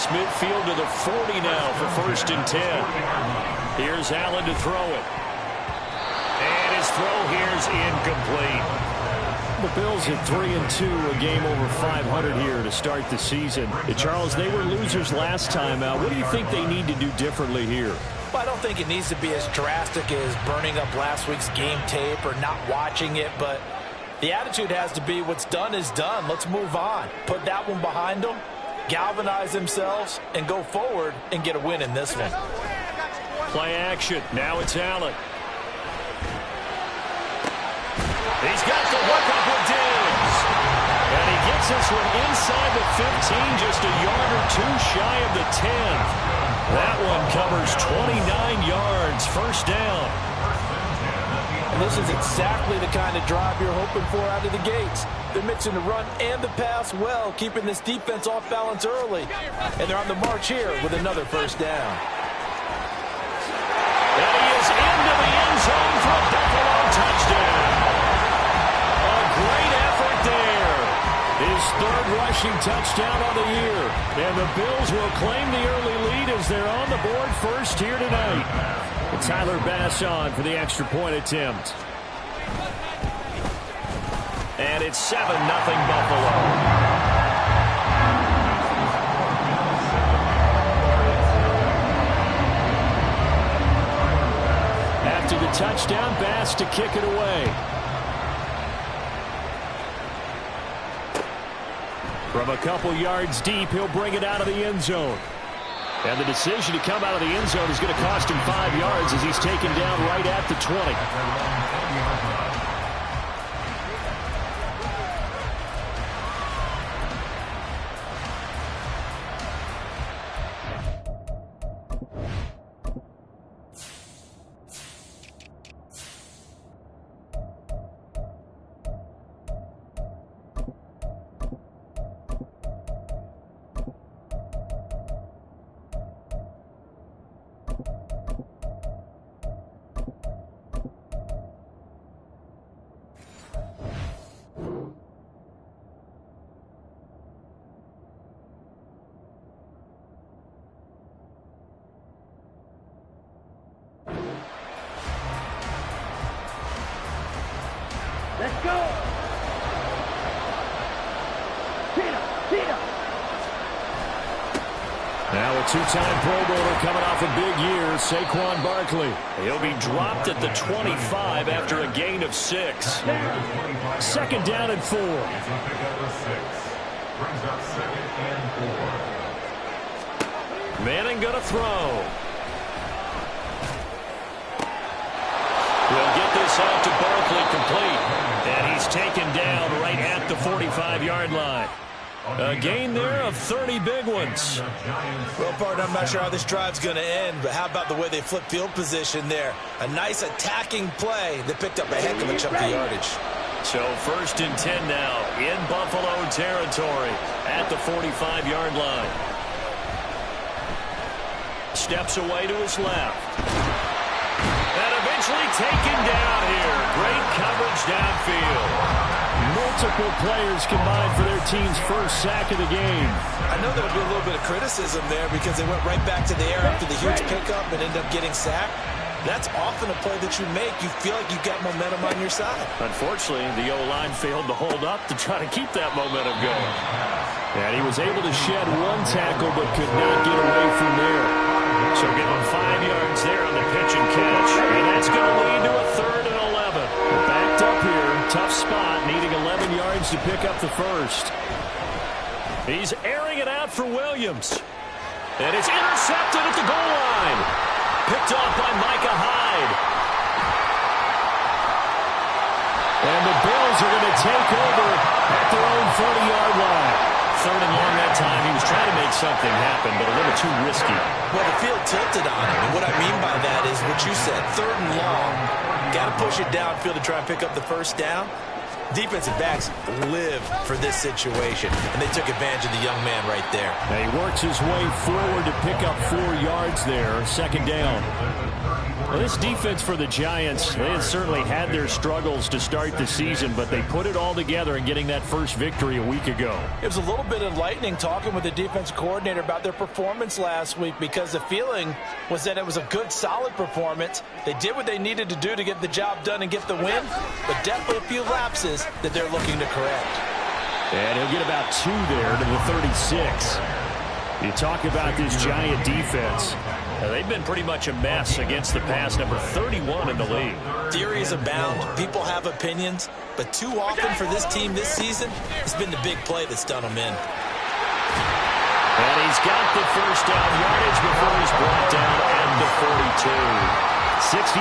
across midfield to the 40 now for 1st and 10. Here's Allen to throw it. And his throw here's incomplete. The Bills at 3-2, a game over 500 here to start the season. Charles, they were losers last time out. What do you think they need to do differently here? Well, I don't think it needs to be as drastic as burning up last week's game tape or not watching it, but the attitude has to be what's done is done. Let's move on. Put that one behind them, galvanize themselves, and go forward and get a win in this one. Play action. Now it's Allen. He's got the hook up with Diggs. And he gets this one inside the 15, just a yard or two shy of the 10. That one covers 29 yards, 1st down. And this is exactly the kind of drive you're hoping for out of the gates. They're mixing the run and the pass well, keeping this defense off balance early. And they're on the march here with another 1st down. And he is into the end zone for a Buffalo touchdown. Great effort there. His 3rd rushing touchdown of the year. And the Bills will claim the early lead as they're on the board first here tonight. And Tyler Bass on for the extra point attempt. And it's 7-0 Buffalo. After the touchdown, Bass to kick it away. From a couple yards deep, he'll bring it out of the end zone. And the decision to come out of the end zone is going to cost him 5 yards as he's taken down right at the 20. Let's go! Now a two-time Pro Bowler coming off a big year, Saquon Barkley. He'll be dropped at the 25 after a gain of 6. 2nd down and 4. Manning gonna throw. We'll get this out to Barkley complete. And he's taken down right at the 45-yard line. A gain there of 30 big ones. Well, partner, I'm not sure how this drive's going to end, but how about the way they flip field position there? A nice attacking play that picked up a heck of a chunk of yardage. So 1st and 10 now in Buffalo territory at the 45-yard line. Steps away to his left. And eventually taken down here. Great coverage downfield. Multiple players combined for their team's 1st sack of the game. I know there'll be a little bit of criticism there because they went right back to the air after the huge pickup and ended up getting sacked. That's often a play that you make. You feel like you've got momentum on your side. Unfortunately, the O-line failed to hold up to try to keep that momentum going. And he was able to shed one tackle but could not get away from there. So give him 5 yards there on the pitch and catch. And that's going to lead to a 3rd and 11. We're backed up here. Tough spot, needing 11 yards to pick up the 1st. He's airing it out for Williams. And it's intercepted at the goal line. Picked off by Micah Hyde. And the Bills are going to take over at their own 40-yard line. 3rd and long that time. He was trying to make something happen, but a little too risky. Well, the field tilted on him. And what I mean by that is what you said. 3rd and long. Got to push it downfield to try and pick up the 1st down. Defensive backs live for this situation, and they took advantage of the young man right there. Now he works his way forward to pick up 4 yards there, second down. Well, this defense for the Giants, they have certainly had their struggles to start the season, but they put it all together in getting that first victory a week ago. It was a little bit enlightening talking with the defense coordinator about their performance last week, because the feeling was that it was a good, solid performance. They did what they needed to do to get the job done and get the win, but definitely a few lapses that they're looking to correct. And he'll get about 2 there to the 36. You talk about this Giant defense. They've been pretty much a mess against the pass, number 31 in the league. Theories abound. People have opinions, but too often for this team this season, it's been the big play that's done them in. And he's got the first down yardage before he's brought down at the 42. 67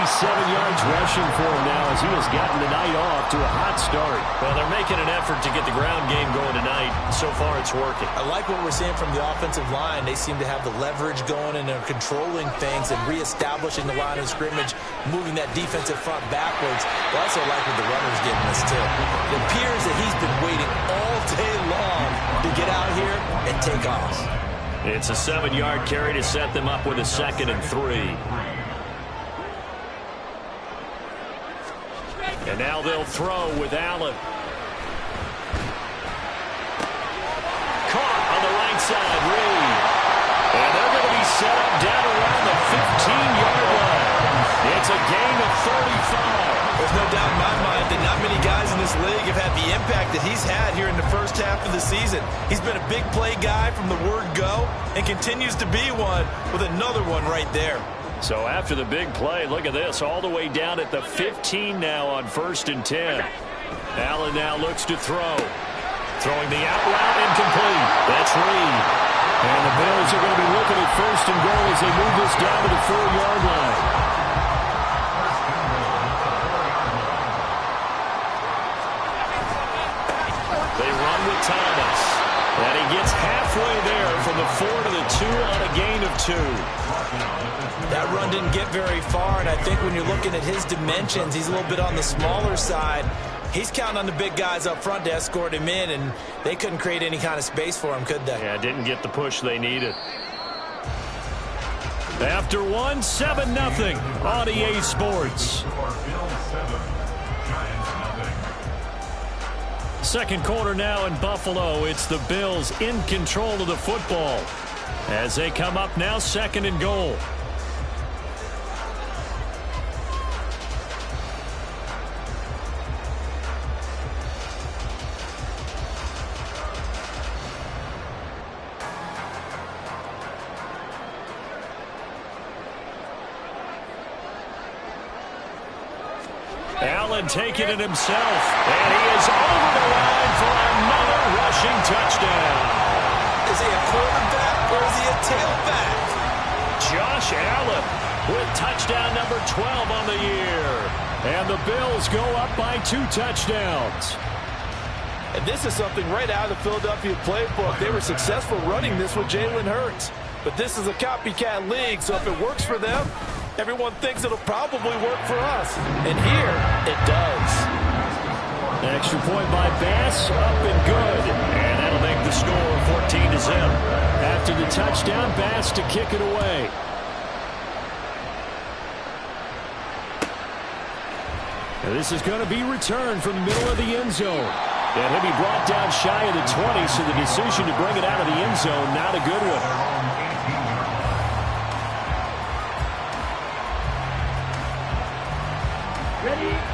yards rushing for him now as he has gotten the night off to a hot start. Well, they're making an effort to get the ground game going tonight. So far, it's working. I like what we're seeing from the offensive line. They seem to have the leverage going, and they're controlling things and reestablishing the line of scrimmage, moving that defensive front backwards. I also like what the runner's giving us, too. It appears that he's been waiting all day long to get out here and take off. It's a 7-yard carry to set them up with a 2nd and 3. And now they'll throw with Allen. Caught on the right side, Reed. And they're going to be set up down around the 15-yard line. It's a gain of 35. There's no doubt in my mind that not many guys in this league have had the impact that he's had here in the first half of the season. He's been a big play guy from the word go and continues to be one with another one right there. So after the big play, look at this, all the way down at the 15 now on 1st and 10. Allen now looks to throw. Throwing the out route, incomplete. That's Reed. And the Bills are going to be looking at 1st and goal as they move this down to the 4-yard line. They run with Thomas. And he gets halfway there from the 4 to the 2 on a gain of 2. That run didn't get very far, and I think when you're looking at his dimensions, he's a little bit on the smaller side. He's counting on the big guys up front to escort him in, and they couldn't create any kind of space for him, could they? Yeah, didn't get the push they needed. After 1, 7-0 on EA Sports. Second quarter now in Buffalo. It's the Bills in control of the football as they come up now 2nd and goal. Allen taking it himself, and he is over the line for another rushing touchdown. Is he a quarterback or is he a tailback? Josh Allen with touchdown number 12 on the year. And the Bills go up by 2 touchdowns. And this is something right out of the Philadelphia playbook. They were successful running this with Jalen Hurts. But this is a copycat league, so if it works for them, everyone thinks it'll probably work for us. And here, it does. Extra point by Bass, up and good. And that'll make the score 14-0. After the touchdown, Bass to kick it away. Now this is going to be returned from the middle of the end zone. And he'll be brought down shy of the 20, so the decision to bring it out of the end zone, not a good one.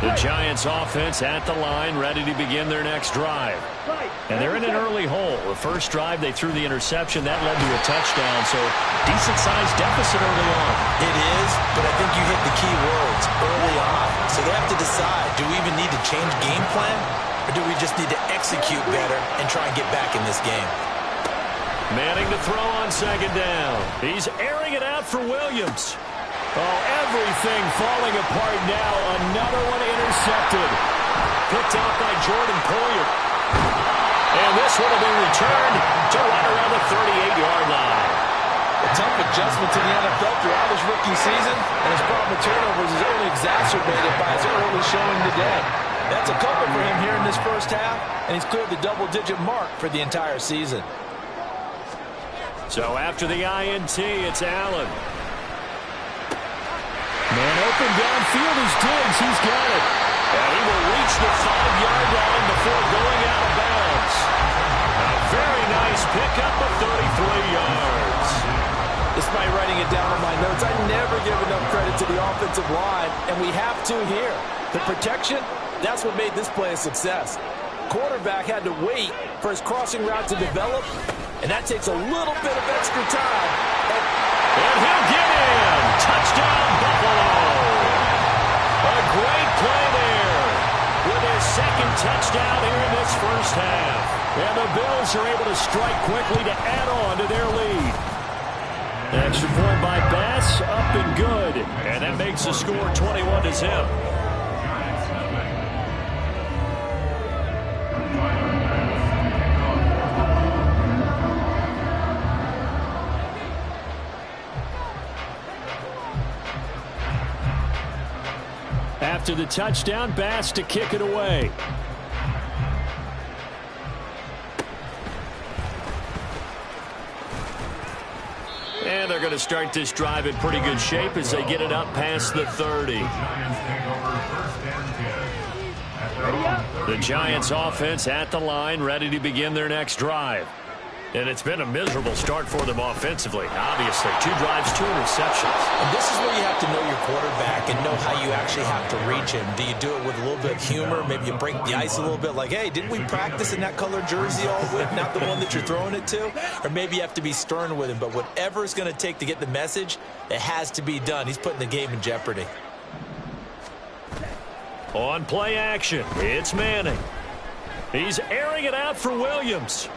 The Giants offense at the line, ready to begin their next drive. And they're in an early hole. The first drive, they threw the interception. That led to a touchdown, so decent-sized deficit early on. It is, but I think you hit the key words, early on. So they have to decide, do we even need to change game plan, or do we just need to execute better and try and get back in this game? Manning to throw on 2nd down. He's airing it out for Williams. Oh, everything falling apart now. Another one intercepted. Picked out by Jordan Poyer. And this one will be returned to right around the 38-yard line. A tough adjustment to the NFL throughout his rookie season, and his problem with turnovers is only exacerbated by his early showing today. That's a couple for him here in this first half, and he's cleared the double-digit mark for the entire season. So after the INT, it's Allen. Man open downfield is Diggs. He's got it. And he will reach the 5-yard line before going out of bounds. A very nice pickup of 33 yards. Despite writing it down on my notes, I never give enough credit to the offensive line, and we have to here. The protection, that's what made this play a success. Quarterback had to wait for his crossing route to develop, and that takes a little bit of extra time. And he'll get in. Touchdown, Buffalo. A great play there with his second touchdown here in this first half. And the Bills are able to strike quickly to add on to their lead. Extra point by Bass, up and good. And that makes the score 21-0. After the touchdown, Bass to kick it away. And they're going to start this drive in pretty good shape as they get it up past the 30. The Giants offense at the line, ready to begin their next drive. And it's been a miserable start for them offensively. Obviously, 2 drives, 2 interceptions. And this is where you have to know your quarterback and know how you actually have to reach him. Do you do it with a little bit of humor? Maybe you break the ice a little bit like, hey, didn't we practice in that color jersey all week, not the one that you're throwing it to? Or maybe you have to be stern with him. But whatever it's going to take to get the message, it has to be done. He's putting the game in jeopardy. On play action, it's Manning. He's airing it out for Williams.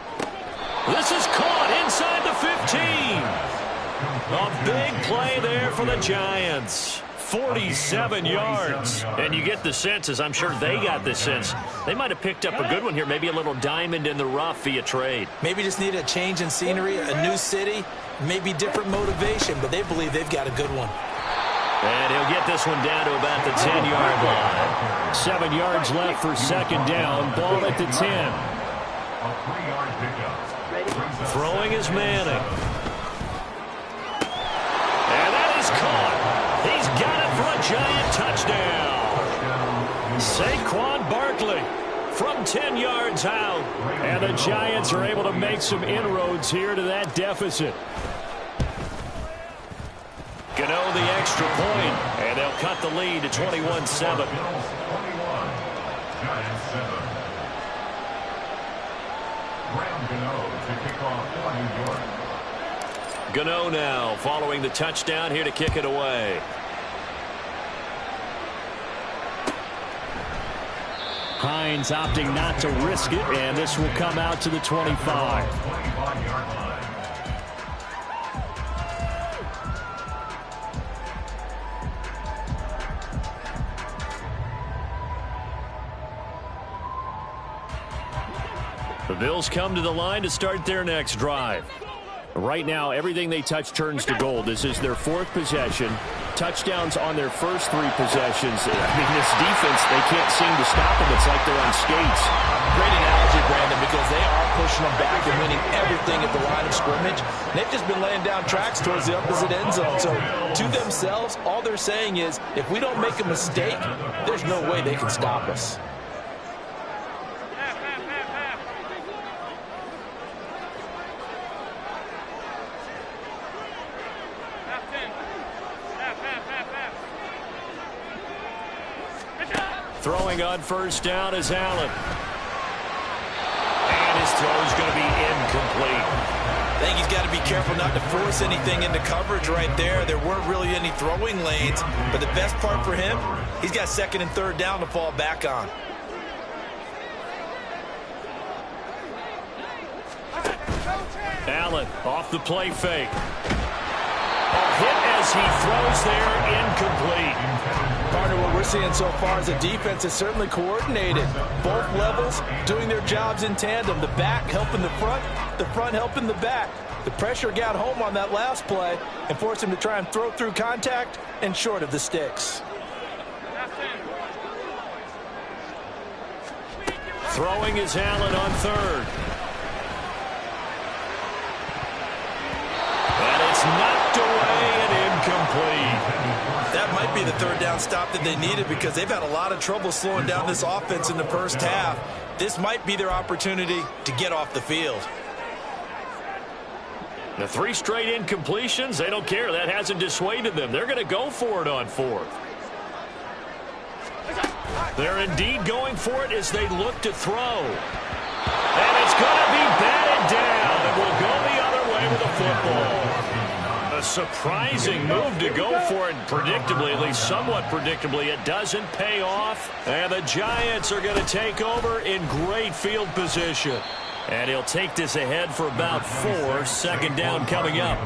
This is caught inside the 15. A big play there for the Giants. 47 yards. And you get the sense, as I'm sure they got the sense, they might have picked up a good one here, maybe a little diamond in the rough via trade. Maybe just need a change in scenery, a new city, maybe different motivation, but they believe they've got a good one. And he'll get this one down to about the 10-yard line. 7 yards left for second down. Ball at the 10. A 3-yard pickup. Throwing is Manning. And that is caught. He's got it for a Giant touchdown. Saquon Barkley from 10 yards out. And the Giants are able to make some inroads here to that deficit. Gano the extra point, and they'll cut the lead to 21-7. Gano now following the touchdown here to kick it away. Hines opting not to risk it, and this will come out to the 25. The Bills come to the line to start their next drive. Right now, everything they touch turns to gold. This is their 4th possession. Touchdowns on their first 3 possessions. I mean, this defense, they can't seem to stop them. It's like they're on skates. Great analogy, Brandon, because they are pushing them back and winning everything at the line of scrimmage. And they've just been laying down tracks towards the opposite end zone. So to themselves, all they're saying is, if we don't make a mistake, there's no way they can stop us. Throwing on first down is Allen. And his throw is going to be incomplete. I think he's got to be careful not to force anything into coverage right there. There weren't really any throwing lanes, but the best part for him, he's got 2nd and 3rd down to fall back on. Allen off the play fake. A hit as he throws there, incomplete. Partner, what we're seeing so far is the defense is certainly coordinated. Both levels doing their jobs in tandem. The back helping the front helping the back. The pressure got home on that last play and forced him to try and throw through contact and short of the sticks. Throwing is Allen on third. And it's knocked away and incomplete. That might be the third down stop that they needed because they've had a lot of trouble slowing down this offense in the first half. This might be their opportunity to get off the field. The 3 straight incompletions, they don't care. That hasn't dissuaded them. They're going to go for it on fourth. They're indeed going for it as they look to throw. And it's going to be batted down. It will go the other way with the football. A surprising move to go for it predictably, at least somewhat predictably. It doesn't pay off. And the Giants are going to take over in great field position. And he'll take this ahead for about 4. Second down coming up.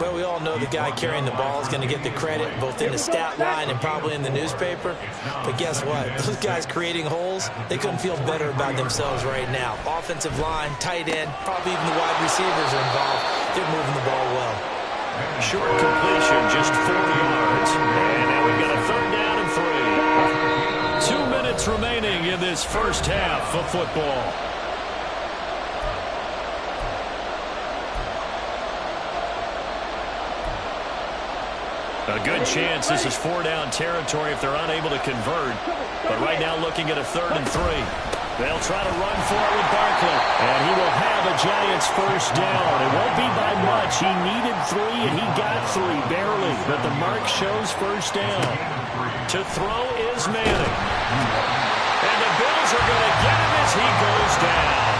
Well, we all know the guy carrying the ball is going to get the credit both in the stat line and probably in the newspaper. But guess what? Those guys creating holes, they couldn't feel better about themselves right now. Offensive line, tight end, probably even the wide receivers are involved. They're moving the ball well. Short completion, just 4 yards. And now we've got a third down and 3. 2 minutes remaining in this first half of football. A good chance this is 4-down territory if they're unable to convert. But right now looking at a 3rd and 3. They'll try to run for it with Barkley. And he will have a Giants first down. It won't be by much. He needed 3 and he got 3 barely. But the mark shows first down. To throw is Manning. And the Bills are going to get him as he goes down.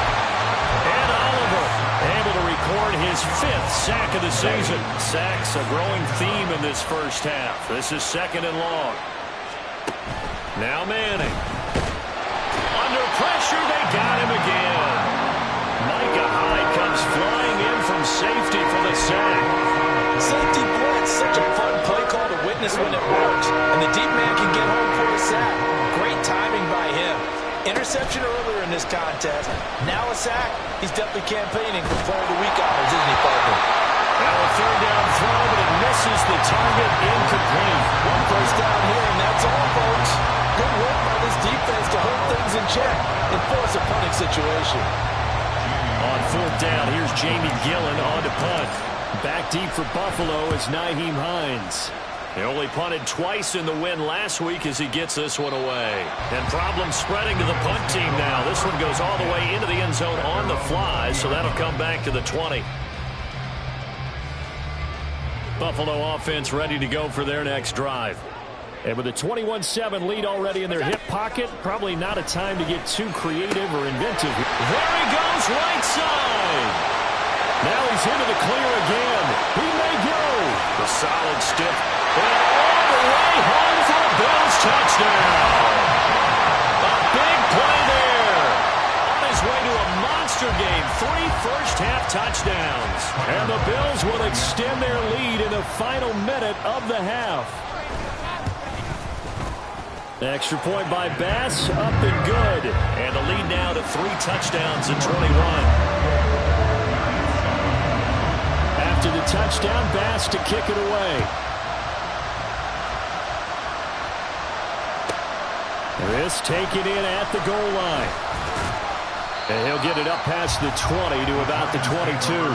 And Oliver able to record his 5th sack of the season. Sacks a growing theme in this first half. This is 2nd and long. Now Manning. Under pressure, they got him again. Micah Hyde comes flying in from safety for the sack. Safety blitz, such a fun play call to witness when it works. And the deep man can get home for a sack. Great timing by him. Interception earlier in this contest. Now a sack. He's definitely campaigning for Player of the Week honors, isn't he, partner? Now a 3rd down throw, but it misses the target. Incomplete. One first down here, and that's all, folks. Good work by this defense to hold things in check and force a punting situation. On 4th down, here's Jamie Gillen on to punt. Back deep for Buffalo is Nyheim Hines. He only punted twice in the win last week as he gets this one away. And problems spreading to the punt team now. This one goes all the way into the end zone on the fly, so that'll come back to the 20. Buffalo offense ready to go for their next drive. And with a 21-7 lead already in their hip pocket, probably not a time to get too creative or inventive. There he goes, right side. Now he's into the clear again. He may go. The solid stiff. And all the way home for a Bills touchdown. A big play there. On his way to a monster game. 3 first-half touchdowns. And the Bills will extend their lead in the final minute of the half. Extra point by Bass, up and good. And the lead now to 3 touchdowns in 21. After the touchdown, Bass to kick it away. This taken in at the goal line. And he'll get it up past the 20 to about the 22.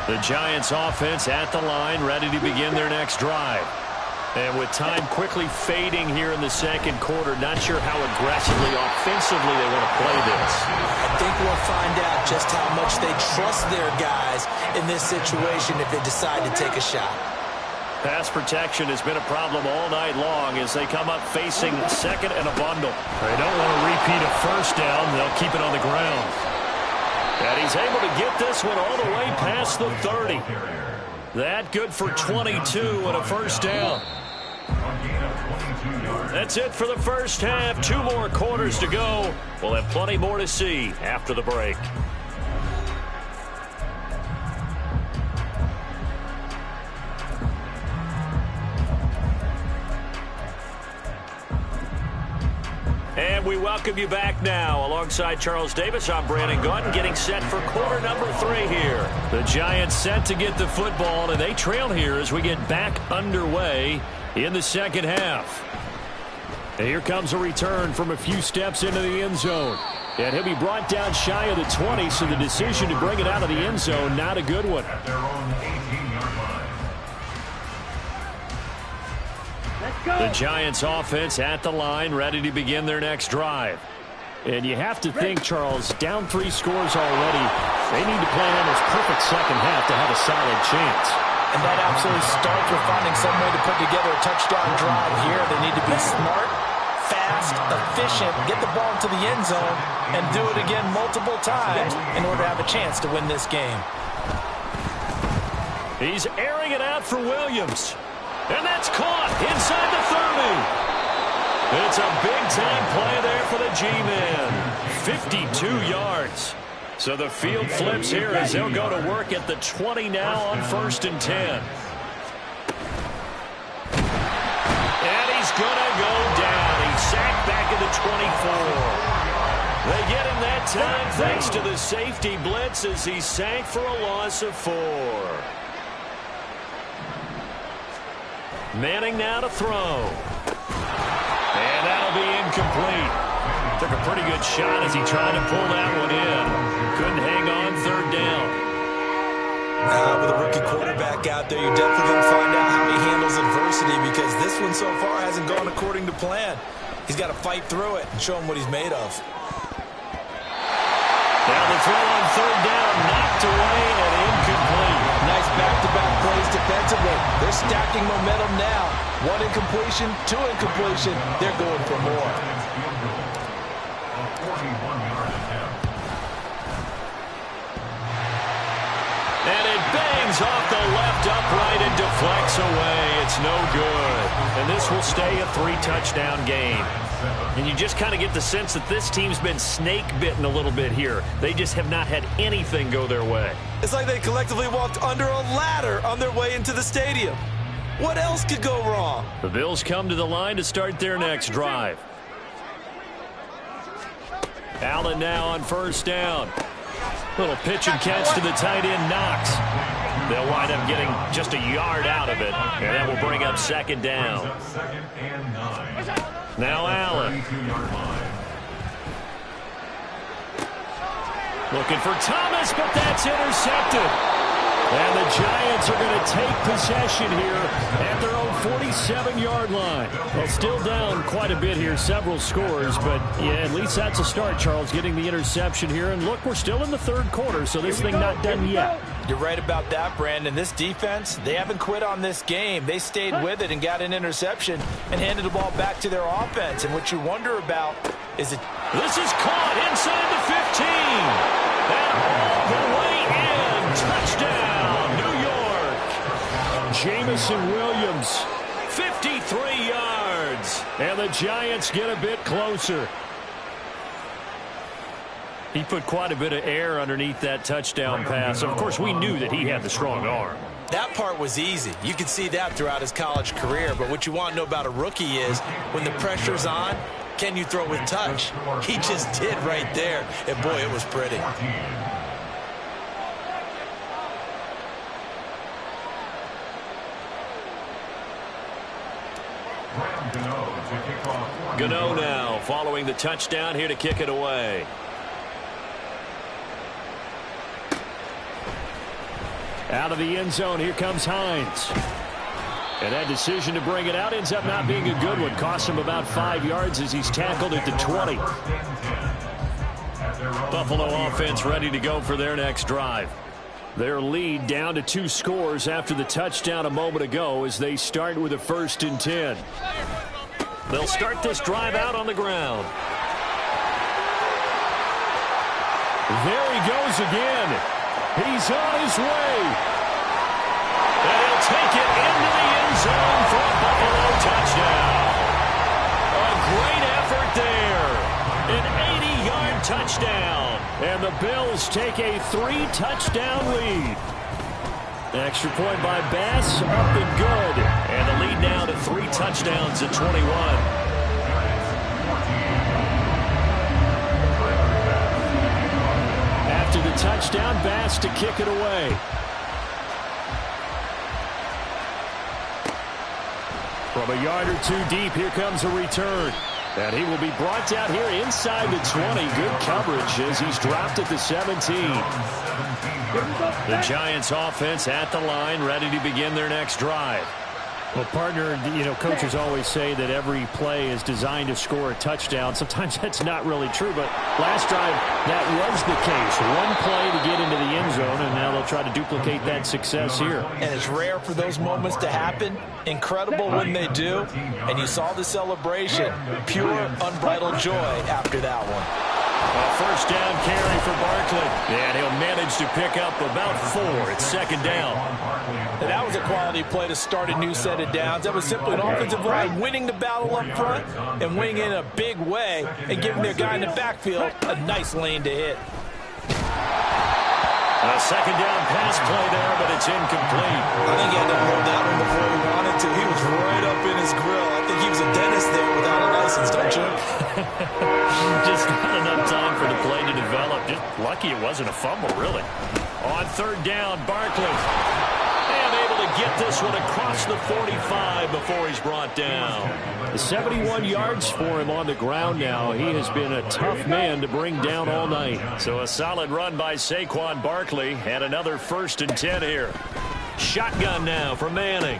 The Giants offense at the line, ready to begin their next drive. And with time quickly fading here in the second quarter, not sure how aggressively, offensively they want to play this. I think we'll find out just how much they trust their guys in this situation if they decide to take a shot. Pass protection has been a problem all night long as they come up facing 2nd and a bundle. They don't want to repeat a first down. They'll keep it on the ground. And he's able to get this one all the way past the 30. That good for 22 and a first down. That's it for the first half. 2 more quarters to go. We'll have plenty more to see after the break. And we we welcome you back now. Alongside Charles Davis, I'm Brandon Gaudin, getting set for quarter number 3 here. The Giants set to get the football, and they trail here as we get back underway in the second half. And here comes a return from a few steps into the end zone. And he'll be brought down shy of the 20, so the decision to bring it out of the end zone, not a good one. At their own 18-yard line. The Giants offense at the line, ready to begin their next drive. And you have to think, Charles, down 3 scores already. They need to play an almost perfect second half to have a solid chance. And that absolutely starts with finding some way to put together a touchdown drive here. They need to be smart, fast, efficient, get the ball into the end zone, and do it again multiple times in order to have a chance to win this game. He's airing it out for Williams. And that's caught inside the 30. It's a big-time play there for the G-Man. 52 yards. So the field flips here as they'll go to work at the 20 now on 1st and 10. And he's going to go down. He's sacked back at the 24. They get him that time thanks to the safety blitz as he's sacked for a loss of 4. Manning now to throw. And that'll be incomplete. Took a pretty good shot as he tried to pull that one in. Couldn't hang on 3rd down. With a rookie quarterback out there, you're definitely going to find out how he handles adversity, because this one so far hasn't gone according to plan. He's got to fight through it and show him what he's made of. Now the throw on 3rd down, knocked away and incomplete. Nice back-to-back plays defensively. They're stacking momentum now. 1 incompletion, 2 incompletion. They're going for more. A 41-yard attempt. And it bangs off the left upright and deflects away. It's no good. And this will stay a 3-touchdown game. And you just kind of get the sense that this team's been snake-bitten a little bit here. They just have not had anything go their way. It's like they collectively walked under a ladder on their way into the stadium. What else could go wrong? The Bills come to the line to start their next drive. Allen now on 1st down. Little pitch and catch to the tight end, Knox. They'll wind up getting just a yard out of it, and that will bring up 2nd down. Now Allen. Looking for Thomas, but that's intercepted. And the Giants are going to take possession here at their own 47-yard line. Well, still down quite a bit here, several scores, but yeah, at least that's a start, Charles, getting the interception here. And look, we're still in the 3rd quarter, so this thing not done yet. You're right about that, Brandon. This defense, they haven't quit on this game. They stayed with it and got an interception and handed the ball back to their offense. And what you wonder about is it... This is caught inside the 15. And all the way in. Touchdown, New York. Jamison Williams, 53 yards. And the Giants get a bit closer. He put quite a bit of air underneath that touchdown pass. Of course, we knew that he had the strong arm. That part was easy. You could see that throughout his college career. But what you want to know about a rookie is when the pressure's on, can you throw with touch? He just did right there. And, boy, it was pretty. Gano now following the touchdown here to kick it away. Out of the end zone, here comes Hines. And that decision to bring it out ends up not being a good one. Costs him about 5 yards as he's tackled at the 20. Buffalo offense ready to go for their next drive. Their lead down to 2 scores after the touchdown a moment ago as they start with a 1st and 10. They'll start this drive out on the ground. There he goes again. He's on his way. And he'll take it into the end zone for a Buffalo touchdown. A great effort there. An 80-yard touchdown. And the Bills take a 3-touchdown lead. Extra point by Bass, up and good. And the lead now to 3 touchdowns at 21. touchdown pass to kick it away. From a yard or two deep, here comes a return. And he will be brought down here inside the 20. Good coverage as he's dropped at the 17. The Giants offense at the line, ready to begin their next drive. Well, partner, you know, coaches always say that every play is designed to score a touchdown. Sometimes that's not really true, but last drive, that was the case. One play to get into the end zone, and now they'll try to duplicate that success here. And it's rare for those moments to happen. Incredible when they do. And you saw the celebration. Pure, unbridled joy after that one. A first down carry for Barkley. And he'll manage to pick up about 4. It's second down. And that was a quality play to start a new set of downs. That was simply an offensive line winning the battle up front and winning in a big way and giving their guy in the backfield a nice lane to hit. A second down pass play there, but it's incomplete. I think he had to hold that one before he wanted to. He was right up in his grill. I think he was a dentist there without a license, don't you? Just not enough time for the play to develop. Just lucky it wasn't a fumble, really. On third down, Barkley. And able to get this one across the 45 before he's brought down. 71 yards for him on the ground now. He has been a tough man to bring down all night. So a solid run by Saquon Barkley and another 1st and 10 here. Shotgun now for Manning.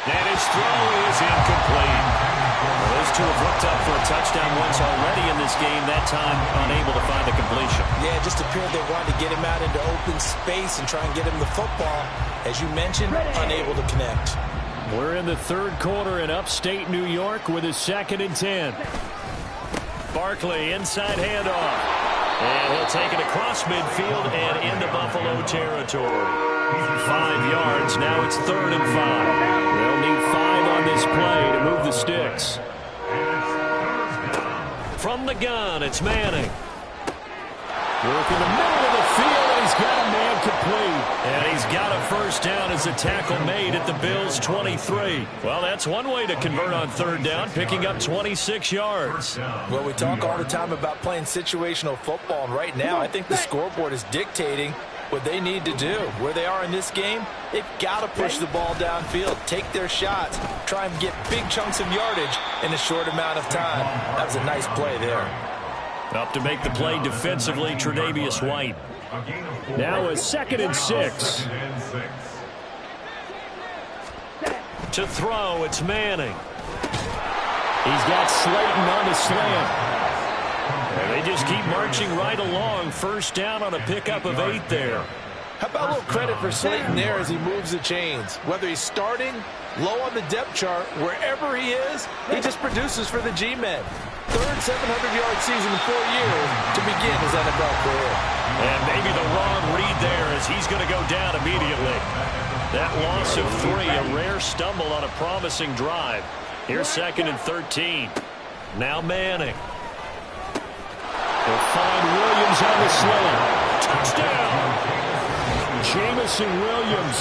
And his throw is incomplete. Well, those two have looked up for a touchdown once already in this game. That time unable to find the completion. Yeah, it just appeared they wanted to get him out into open space and try and get him the football. As you mentioned, unable to connect. We're in the third quarter in upstate New York with a 2nd and 10. Barkley inside handoff. And he'll take it across midfield and into Buffalo territory. 5 yards. Now it's 3rd and 5. They'll need 5 on this play to move the sticks. From the gun, it's Manning. Work in the middle of the field, and he's got a man complete. And he's got a first down as a tackle made at the Bills' 23. Well, that's one way to convert on third down, picking up 26 yards. Well, we talk all the time about playing situational football, and right now I think the scoreboard is dictating what they need to do. Where they are in this game, they've got to push the ball downfield, take their shots, try and get big chunks of yardage in a short amount of time. That was a nice play there. Up to make the play defensively, Tre'Davious White. Now a 2nd and 6. To throw, it's Manning. He's got Slayton on the slant. And they just keep marching right along. First down on a pickup of 8 there. How about a little credit for Slayton there as he moves the chains? Whether he's starting, low on the depth chart, wherever he is, he just produces for the G-men. 3rd 700-yard season in 4 years to begin his NFL career. And maybe the wrong read there as he's going to go down immediately. That loss of 3, a rare stumble on a promising drive. Here's 2nd and 13. Now Manning. They'll find Williams on the slant. Touchdown! Jamison Williams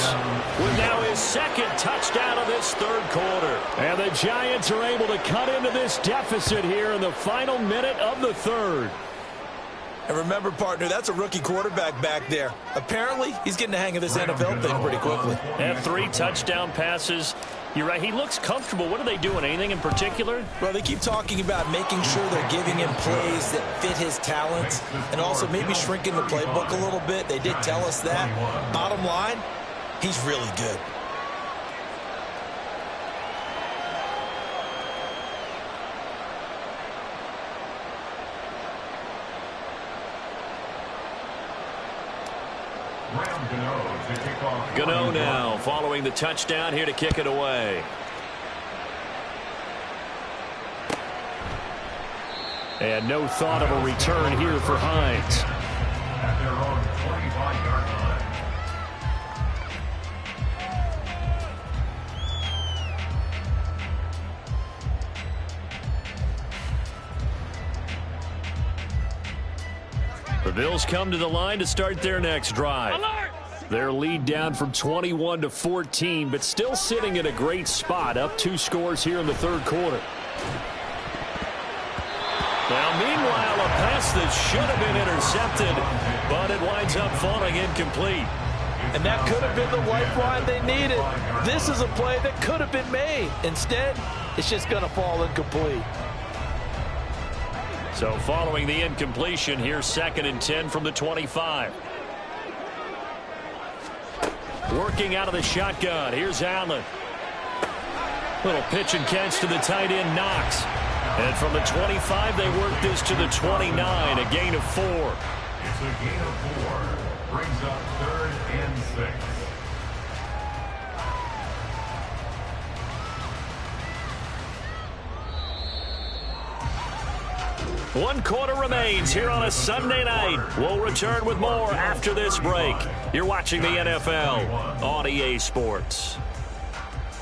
with now his 2nd touchdown of this 3rd quarter. And the Giants are able to cut into this deficit here in the final minute of the 3rd. And remember, partner, that's a rookie quarterback back there. Apparently, he's getting the hang of this NFL thing pretty quickly. And 3 touchdown passes. You're right, he looks comfortable. What are they doing? Anything in particular? Well, they keep talking about making sure they're giving him plays that fit his talents and also maybe shrinking the playbook a little bit. They did tell us that. Bottom line, he's really good. Gano now following the touchdown here to kick it away. And no thought of a return here for Hines. At their own 25-yard line. The Bills come to the line to start their next drive. Their lead down from 21 to 14, but still sitting in a great spot, up 2 scores here in the 3rd quarter. Now, meanwhile, a pass that should have been intercepted, but it winds up falling incomplete. And that could have been the lifeline they needed. This is a play that could have been made. Instead, it's just going to fall incomplete. So following the incompletion, here's 2nd and 10 from the 25. Working out of the shotgun. Here's Allen. Little pitch and catch to the tight end, Knox. And from the 25, they work this to the 29, a gain of 4. It's a gain of 4. Brings up 3rd and 6. One quarter remains here on a Sunday night. We'll return with more after this break. You're watching the NFL on EA Sports.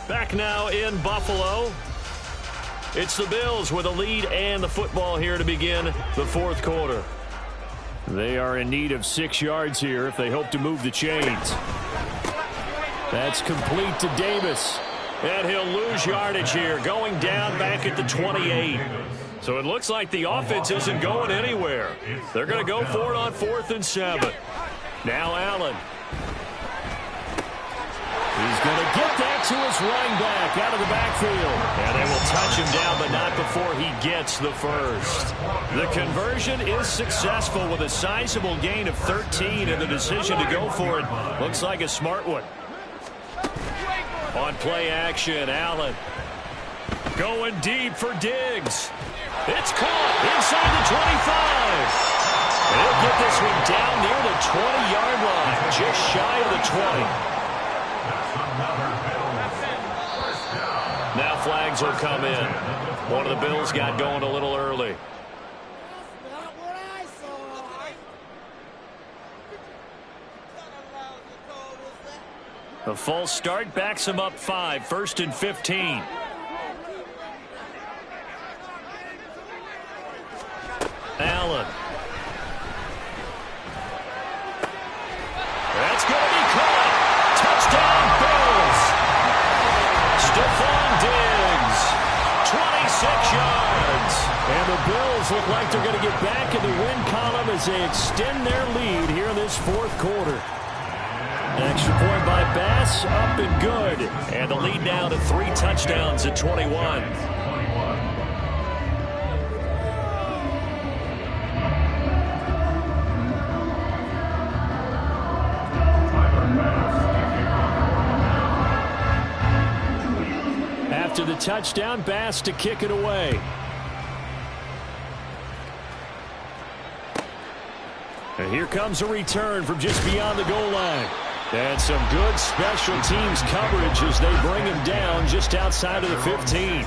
Back now in Buffalo. It's the Bills with a lead and the football here to begin the 4th quarter. They are in need of 6 yards here if they hope to move the chains. That's complete to Davis. And he'll lose yardage here, going down back at the 28. So it looks like the offense isn't going anywhere. They're going to go for it on 4th and 7. Now Allen. He's going to get that to his running back out of the backfield. And they will touch him down, but not before he gets the first. The conversion is successful with a sizable gain of 13, and the decision to go for it looks like a smart one. On play action, Allen going deep for Diggs. It's caught inside the 25. And he'll get this one down near the 20-yard line, just shy of the 20. Now flags will come in. One of the Bills got going a little early. A false start backs him up 5, 1st and 15. Allen. That's going to be caught. Touchdown, Bills. Stephon Diggs, 26 yards. And the Bills look like they're going to get back in the win column as they extend their lead here in this 4th quarter. Extra point by Bass, up and good. And the lead now to 3 touchdowns at 21. After the touchdown, Bass to kick it away. And here comes a return from just beyond the goal line. And some good special teams coverage as they bring him down just outside of the 15.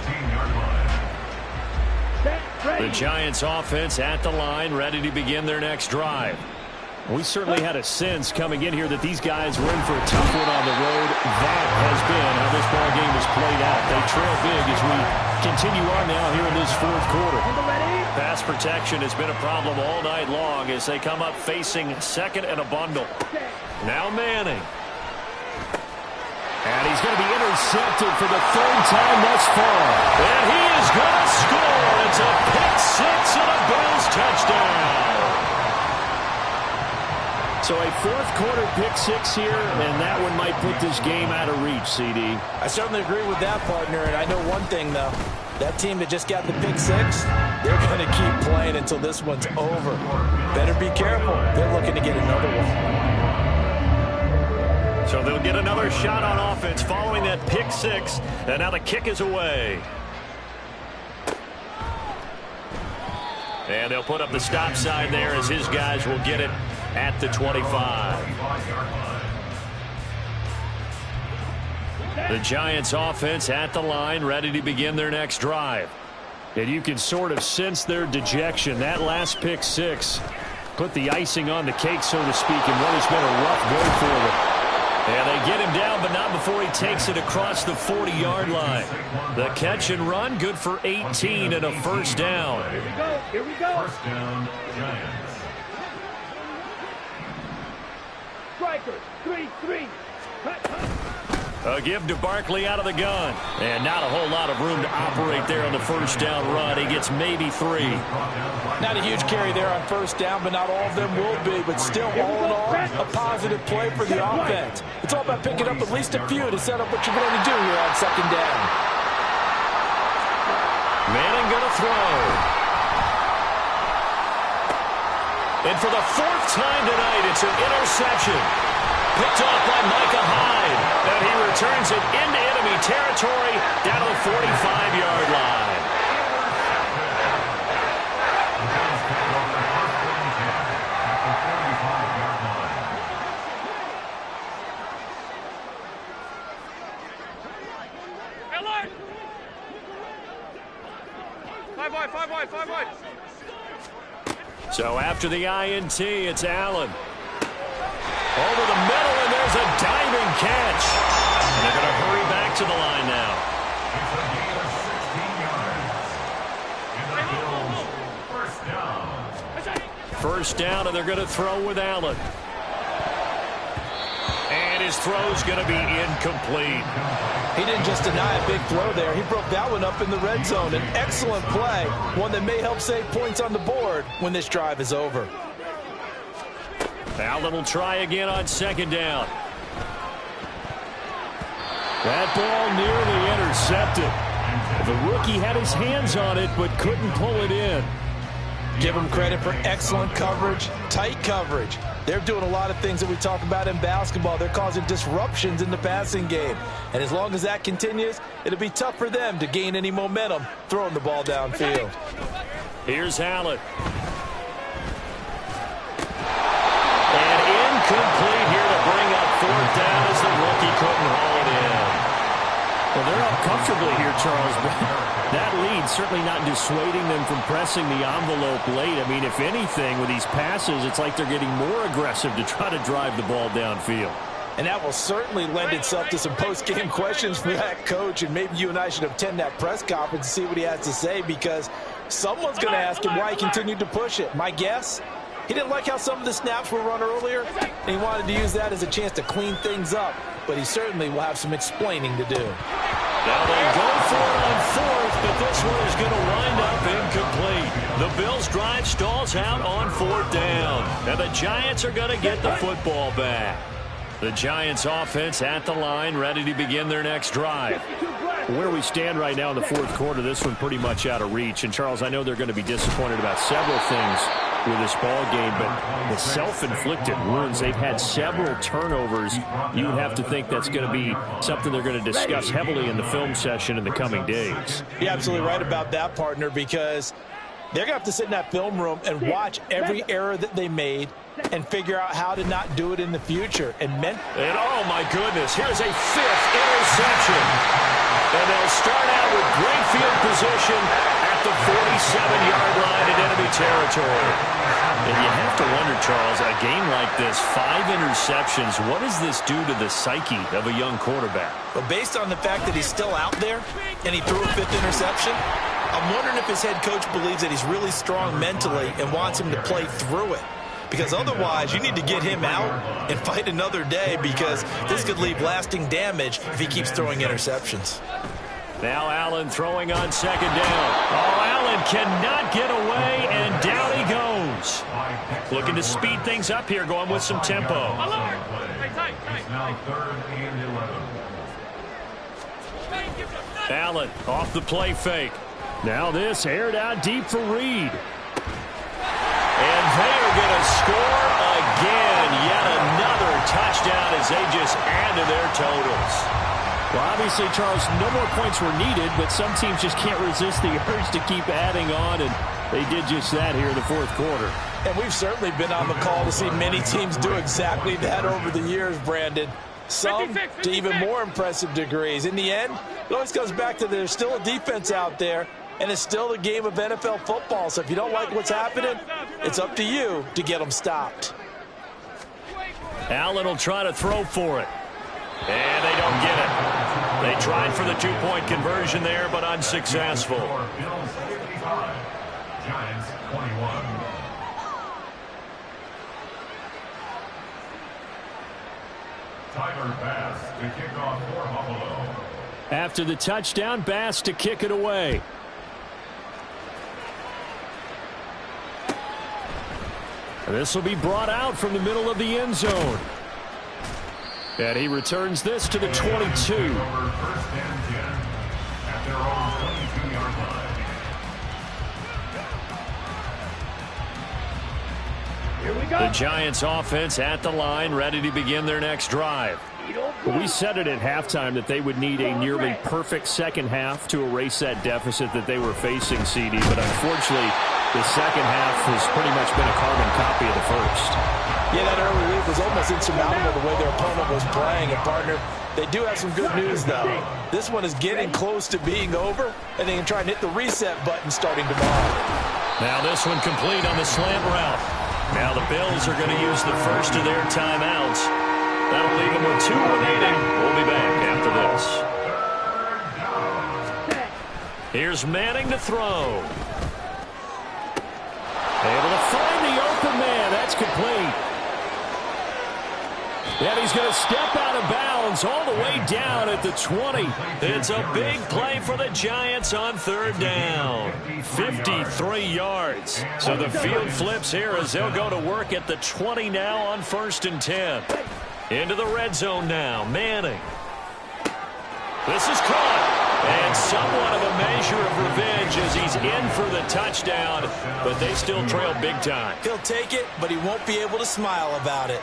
The Giants offense at the line, ready to begin their next drive. We certainly had a sense coming in here that these guys were in for a tough one on the road. That has been how this ball game has played out. They trail big as we continue on now here in this 4th quarter. Pass protection has been a problem all night long as they come up facing 2nd and a bundle. Now Manning. And he's going to be intercepted for the 3rd time thus far. And he is going to score. It's a pick-6 and a Bills touchdown. So a 4th quarter pick-6 here, and that one might put this game out of reach, CD. I certainly agree with that, partner. And I know one thing, though. That team that just got the pick-6, they're going to keep playing until this one's over. Better be careful. They're looking to get another one. So they'll get another shot on offense following that pick-6, and now the kick is away. And they'll put up the stop sign there as his guys will get it at the 25. The Giants offense at the line, ready to begin their next drive. And you can sort of sense their dejection. That last pick-6 put the icing on the cake, so to speak, in what has been a rough go for them. And they get him down, but not before he takes it across the 40-yard line. The catch and run, good for 18 and a first down. Here we go. Here we go. First down, Giants. Striker, 3-3. A give to Barkley out of the gun. And not a whole lot of room to operate there on the first down run. He gets maybe 3. Not a huge carry there on first down, but not all of them will be. But still, all in all, a positive play for the offense. It's all about picking up at least a few to set up what you're going to do here on second down. Manning going to throw. And for the 4th time tonight, it's an interception. Picked off by Micah Hyde. And he returns it into enemy territory down to the 45-yard line. Five wide. So after the INT, it's Allen. Over the middle, and there's a diving catch. And they're going to hurry back to the line now. It's a gain of 16 yards. And the Bills, first down. First down, and they're going to throw with Allen. And his throw's going to be incomplete. He didn't just deny a big throw there. He broke that one up in the red zone. An excellent play, one that may help save points on the board when this drive is over. Allen will try again on second down. That ball nearly intercepted. The rookie had his hands on it, but couldn't pull it in. Give him credit for excellent coverage, tight coverage. They're doing a lot of things that we talk about in basketball. They're causing disruptions in the passing game. And as long as that continues, it'll be tough for them to gain any momentum throwing the ball downfield. Here's Allen. And incomplete here to bring up 4th down as the rookie couldn't haul it in. Well, they're up comfortably here, Charles, but that lead certainly not dissuading them from pressing the envelope late. I mean, if anything, with these passes, it's like they're getting more aggressive to try to drive the ball downfield. And that will certainly lend itself to some post-game questions for that coach, and maybe you and I should attend that press conference and see what he has to say, because someone's going to ask him why he continued to push it. My guess, he didn't like how some of the snaps were run earlier, and he wanted to use that as a chance to clean things up. But he certainly will have some explaining to do. Now they go for it on 4th, but this one is going to wind up incomplete. The Bills' drive stalls out on 4th down. And the Giants are going to get the football back. The Giants offense at the line, ready to begin their next drive. Where we stand right now in the 4th quarter, this one pretty much out of reach. And, Charles, I know they're going to be disappointed about several things with this ball game, but the self-inflicted wounds, they've had several turnovers. You would have to think that's going to be something they're going to discuss heavily in the film session in the coming days. You're absolutely right about that, partner, because they're going to have to sit in that film room and watch every error that they made and figure out how to not do it in the future. And oh, my goodness, here's a 5th interception. And they'll start out with great field position at the 47-yard line in enemy territory. And you have to wonder, Charles, a game like this, 5 interceptions, what does this do to the psyche of a young quarterback? But based on the fact that he's still out there and he threw a 5th interception, I'm wondering if his head coach believes that he's really strong mentally and wants him to play through it. Because otherwise, you need to get him out and fight another day, because this could leave lasting damage if he keeps throwing interceptions. Now Allen throwing on second down. Oh, Allen cannot get away, and down he goes. Looking to speed things up here, going with some tempo. It's now 3rd and 11. Allen off the play fake. Now this aired out deep for Reed. And they are going to score again. Yet another touchdown as they just add to their totals. Well, obviously, Charles, no more points were needed, but some teams just can't resist the urge to keep adding on, and they did just that here in the 4th quarter. And we've certainly been on the call to see many teams do exactly that over the years, Brandon. Some to even more impressive degrees. In the end, it always comes back to there's still a defense out there, and it's still the game of NFL football. So if you don't like what's happening, it's up to you to get them stopped. Allen will try to throw for it. And they don't get it. They tried for the 2-point conversion there, but unsuccessful. Bills 55, Giants 21. To kick off for Buffalo. After the touchdown, Bass to kick it away. This will be brought out from the middle of the end zone. And he returns this to the 22. First and 10 at their own 22-yard line. Here we go. The Giants offense at the line, ready to begin their next drive. We said it at halftime that they would need a nearly perfect second half to erase that deficit that they were facing, CD. But unfortunately, the second half has pretty much been a carbon copy of the first. Yeah, that early lead was almost insurmountable the way their opponent was playing. And, partner, they do have some good news, though. This one is getting close to being over, and they can try and hit the reset button starting tomorrow. Now this one complete on the slant route. Now the Bills are going to use the first of their timeouts. That'll leave them with 2 remaining. We'll be back after this. Here's Manning to throw. Able to find the open man. That's complete. And he's going to step out of bounds all the way down at the 20. It's a big play for the Giants on third down. 53 yards. So the field flips here as they'll go to work at the 20 now on 1st and 10. Into the red zone now. Manning. This is caught. And somewhat of a measure of revenge as he's in for the touchdown. But they still trail big time. He'll take it, but he won't be able to smile about it.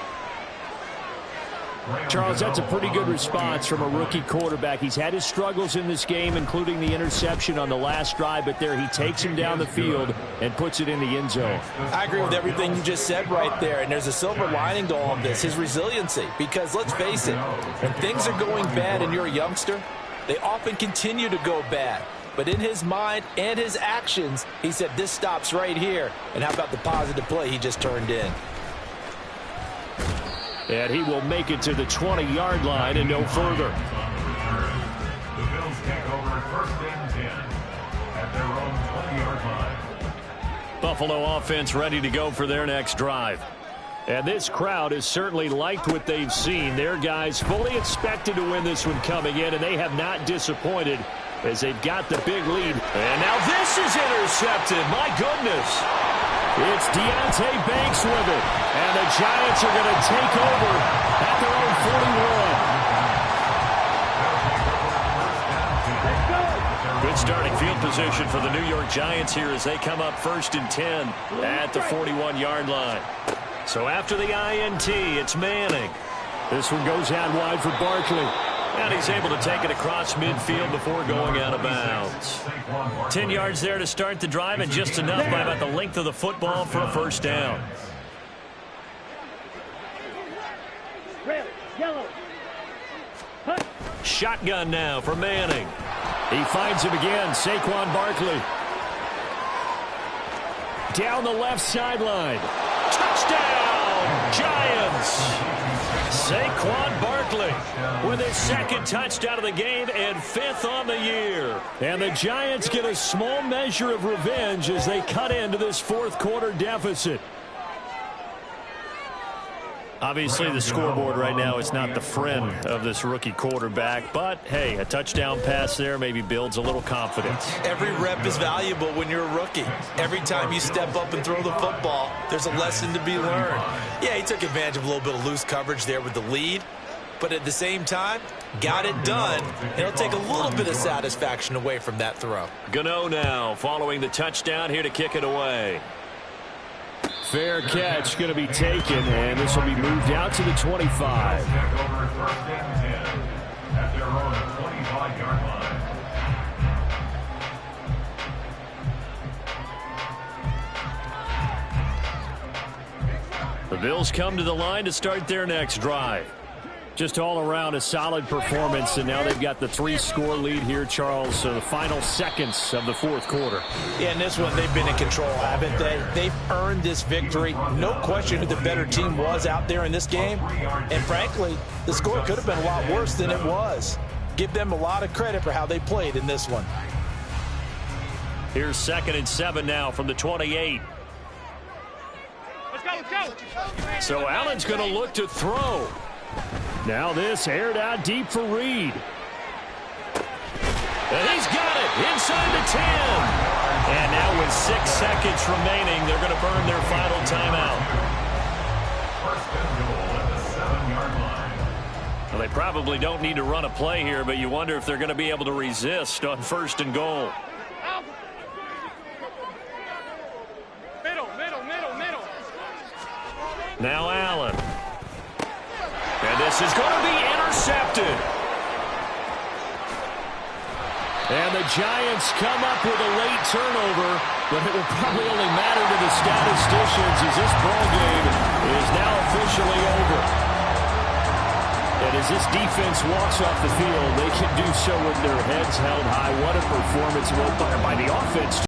Charles, that's a pretty good response from a rookie quarterback. He's had his struggles in this game, including the interception on the last drive, but there he takes him down the field and puts it in the end zone. I agree with everything you just said right there, and there's a silver lining to all of this, his resiliency. Because let's face it, when things are going bad and you're a youngster, they often continue to go bad. But in his mind and his actions, he said, this stops right here. And how about the positive play he just turned in? And he will make it to the 20-yard line and no further. The Bills take over 1st and 10 at their own 20-yard line. Buffalo offense ready to go for their next drive. And this crowd has certainly liked what they've seen. Their guys fully expected to win this one coming in, and they have not disappointed as they've got the big lead. And now this is intercepted. My goodness. It's Deontay Banks with it. And the Giants are going to take over at their own 41. Good starting field position for the New York Giants here as they come up 1st and 10 at the 41-yard line. So after the INT, it's Manning. This one goes out wide for Barkley. And he's able to take it across midfield before going out of bounds. 10 yards there to start the drive, and just enough by about the length of the football for a first down. Shotgun now for Manning. He finds him again, Saquon Barkley. Down the left sideline. Touchdown, Giants! Saquon Barkley with his 2nd touchdown of the game and 5th on the year. And the Giants get a small measure of revenge as they cut into this 4th quarter deficit. Obviously, the scoreboard right now is not the friend of this rookie quarterback. But, hey, a touchdown pass there maybe builds a little confidence. Every rep is valuable when you're a rookie. Every time you step up and throw the football, there's a lesson to be learned. Yeah, he took advantage of a little bit of loose coverage there with the lead. But at the same time, got it done. It'll take a little bit of satisfaction away from that throw. Gano now following the touchdown here to kick it away. Fair catch going to be taken, and this will be moved out to the 25. Take over 1st and 10 at their own 25-yard line. The Bills come to the line to start their next drive. Just all around a solid performance, and now they've got the 3-score lead here, Charles. So the final seconds of the 4th quarter. Yeah, in this one, they've been in control, haven't they? They've earned this victory. No question who the better team was out there in this game. And frankly, the score could have been a lot worse than it was. Give them a lot of credit for how they played in this one. Here's 2nd and 7 now from the 28. Let's go, let's go. So Allen's going to look to throw. Now this aired out deep for Reed. And he's got it inside the 10. And now with 6 seconds remaining, they're going to burn their final timeout. First and goal at the 7-yard line. Well, they probably don't need to run a play here, but you wonder if they're going to be able to resist on first and goal. Middle. Now Allen. And this is going to be intercepted. And the Giants come up with a late turnover, but it will probably only matter to the statisticians as this ball game is now officially over. And as this defense walks off the field, they can do so with their heads held high. What a performance by the offense.